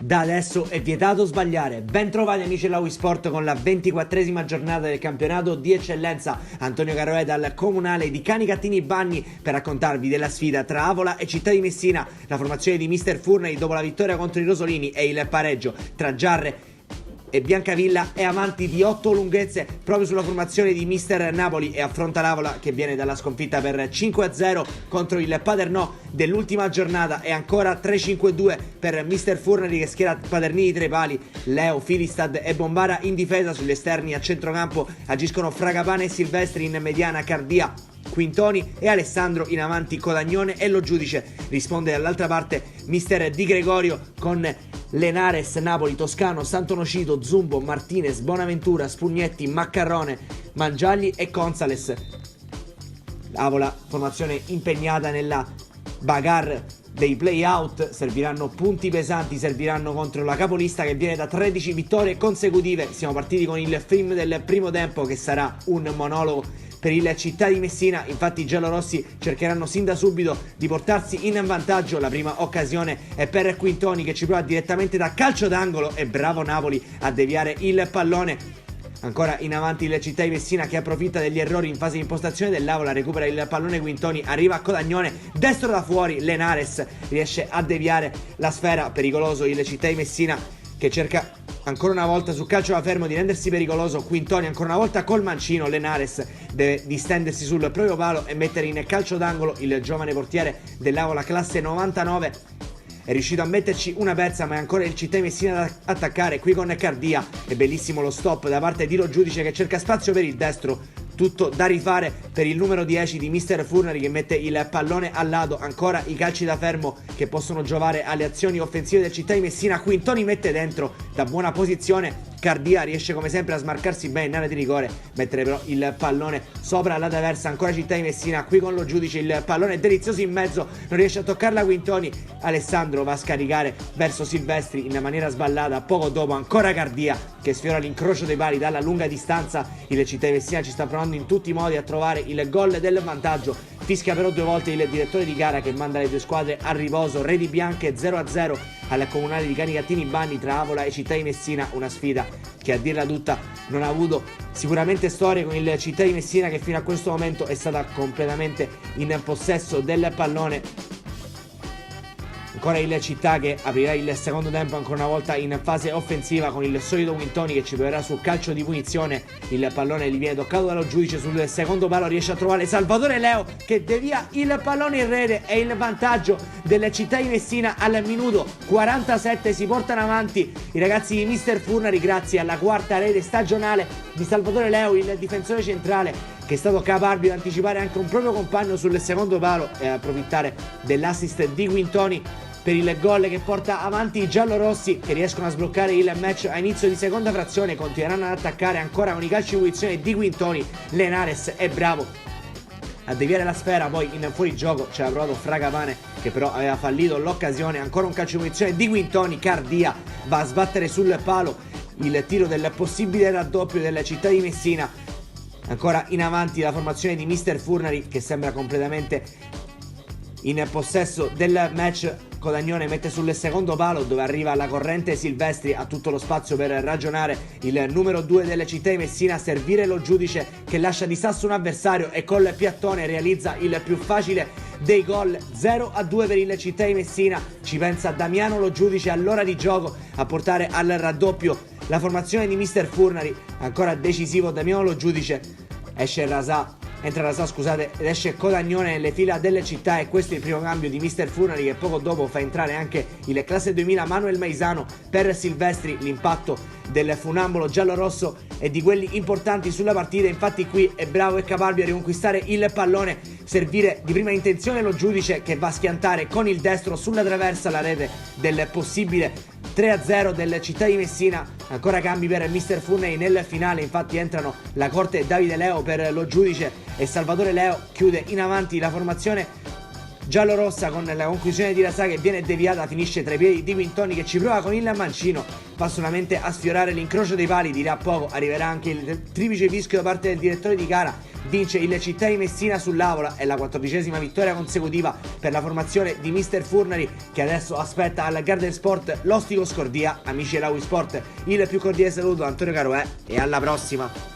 Da adesso è vietato sbagliare. Ben trovati amici della Sport con la 24esima giornata del campionato di eccellenza. Antonio Caroè dal comunale di Canicattini Bagni per raccontarvi della sfida tra Avola e Città di Messina, la formazione di Mister Furnari dopo la vittoria contro i rosolini e il pareggio tra Giarre e Biancavilla è avanti di 8 lunghezze proprio sulla formazione di Mister Napoli e affronta l'Avola che viene dalla sconfitta per 5-0 contro il Paternò dell'ultima giornata e ancora 3-5-2 per Mister Furnari che schiera Paternini tra i pali, Leo, Filistad e Bombara in difesa. Sugli esterni a centrocampo agiscono Fragapane e Silvestri, in mediana Cardia, Quintoni e Alessandro, in avanti Codagnone e Lo Giudice. Risponde dall'altra parte Mister Di Gregorio con Lenares, Napoli, Toscano, Santonocito, Zumbo, Martinez, Bonaventura, Spugnetti, Maccarrone, Mangiagli e Gonzales. Avola, formazione impegnata nella bagarre dei play-out, serviranno punti pesanti, serviranno contro la capolista che viene da 13 vittorie consecutive. Siamo partiti con il film del primo tempo che sarà un monologo per il Città di Messina. Infatti i giallorossi cercheranno sin da subito di portarsi in vantaggio. La prima occasione è per Quintoni che ci prova direttamente da calcio d'angolo e bravo Napoli a deviare il pallone. Ancora in avanti il Città di Messina che approfitta degli errori in fase di impostazione dell'Avola, recupera il pallone Quintoni, arriva a Codagnone, destro da fuori, Lenares riesce a deviare la sfera, pericoloso il Città di Messina che cerca ancora una volta sul calcio da fermo di rendersi pericoloso. Quintoni ancora una volta col mancino, Lenares deve distendersi sul proprio palo e mettere in calcio d'angolo. Il giovane portiere dell'Avola classe 99 è riuscito a metterci una pezza, ma è ancora il Città di Messina da attaccare qui con Cardia. È bellissimo lo stop da parte di Lo Giudice che cerca spazio per il destro. Tutto da rifare per il numero 10 di Mister Furnari che mette il pallone al lato. Ancora i calci da fermo che possono giovare alle azioni offensive del Città di Messina. Quintoni mette dentro da buona posizione. Cardia riesce come sempre a smarcarsi bene in area di rigore, mettere però il pallone sopra la traversa. Ancora Città di Messina qui con Lo Giudice, il pallone è delizioso in mezzo, non riesce a toccarla Quintoni. Alessandro va a scaricare verso Silvestri in maniera sballata. Poco dopo ancora Cardia che sfiora l'incrocio dei pali dalla lunga distanza. Il Città di Messina ci sta provando in tutti i modi a trovare il gol del vantaggio. Fischia però 2 volte il direttore di gara che manda le 2 squadre a riposo. Reti bianche 0-0 al comunale di Canicattini Bagni tra Avola e Città di Messina. Una sfida che a dirla tutta non ha avuto sicuramente storie, con il Città di Messina che fino a questo momento è stata completamente in possesso del pallone. Ancora il Città che aprirà il secondo tempo ancora una volta in fase offensiva con il solito Quintoni che ci proverà sul calcio di punizione. Il pallone gli viene toccato dallo Giudice, sul secondo palo riesce a trovare Salvatore Leo che devia il pallone in rete e il vantaggio del Città di Messina al minuto 47. Si portano avanti i ragazzi di Mister Furnari grazie alla 4ª rete stagionale di Salvatore Leo, il difensore centrale che è stato capace di anticipare anche un proprio compagno sul secondo palo e approfittare dell'assist di Quintoni per il gol che porta avanti i giallorossi che riescono a sbloccare il match a inizio di seconda frazione. Continueranno ad attaccare ancora con i calci di punizione di Quintoni. Lenares è bravo a deviare la sfera, poi in fuorigioco c'era provato Fragapane che però aveva fallito l'occasione. Ancora un calcio di punizione di Quintoni, Cardia va a sbattere sul palo il tiro del possibile raddoppio della Città di Messina. Ancora in avanti la formazione di Mister Furnari che sembra completamente in possesso del match. Codagnone mette sul secondo palo dove arriva la corrente Silvestri, ha tutto lo spazio per ragionare il numero 2 delle Città di Messina, servire Lo Giudice che lascia di sasso un avversario e col piattone realizza il più facile dei gol. 0-2 per il Città di Messina. Ci pensa Damiano Lo Giudice all'ora di gioco a portare al raddoppio la formazione di Mister Furnari. Ancora decisivo Damiano Lo Giudice, entra Rasà ed esce Codagnone nelle fila delle Città e questo è il primo cambio di Mister Furnari che poco dopo fa entrare anche il classe 2000 Manuel Maisano per Silvestri. L'impatto del funambolo giallo-rosso è di quelli importanti sulla partita, infatti qui è bravo e capace a riconquistare il pallone, servire di prima intenzione Lo Giudice che va a schiantare con il destro sulla traversa la rete del possibile 3-0 del Città di Messina. Ancora cambi per Mister Furnari nel finale, infatti entrano la corte Davide Leo per Lo Giudice e Salvatore Leo chiude in avanti la formazione giallorossa con la conclusione di Rasa che viene deviata, finisce tra i piedi di Quintoni che ci prova con il mancino, va solamente a sfiorare l'incrocio dei pali. Di là a poco arriverà anche il triplice fischio da parte del direttore di gara. Vince il Città di Messina sull'Avola, è la 14ª vittoria consecutiva per la formazione di Mister Furnari, che adesso aspetta al Garden Sport l'Ostico Scordia. Amici della Wii Sport, il più cordiale saluto da Antonio Caroè e alla prossima.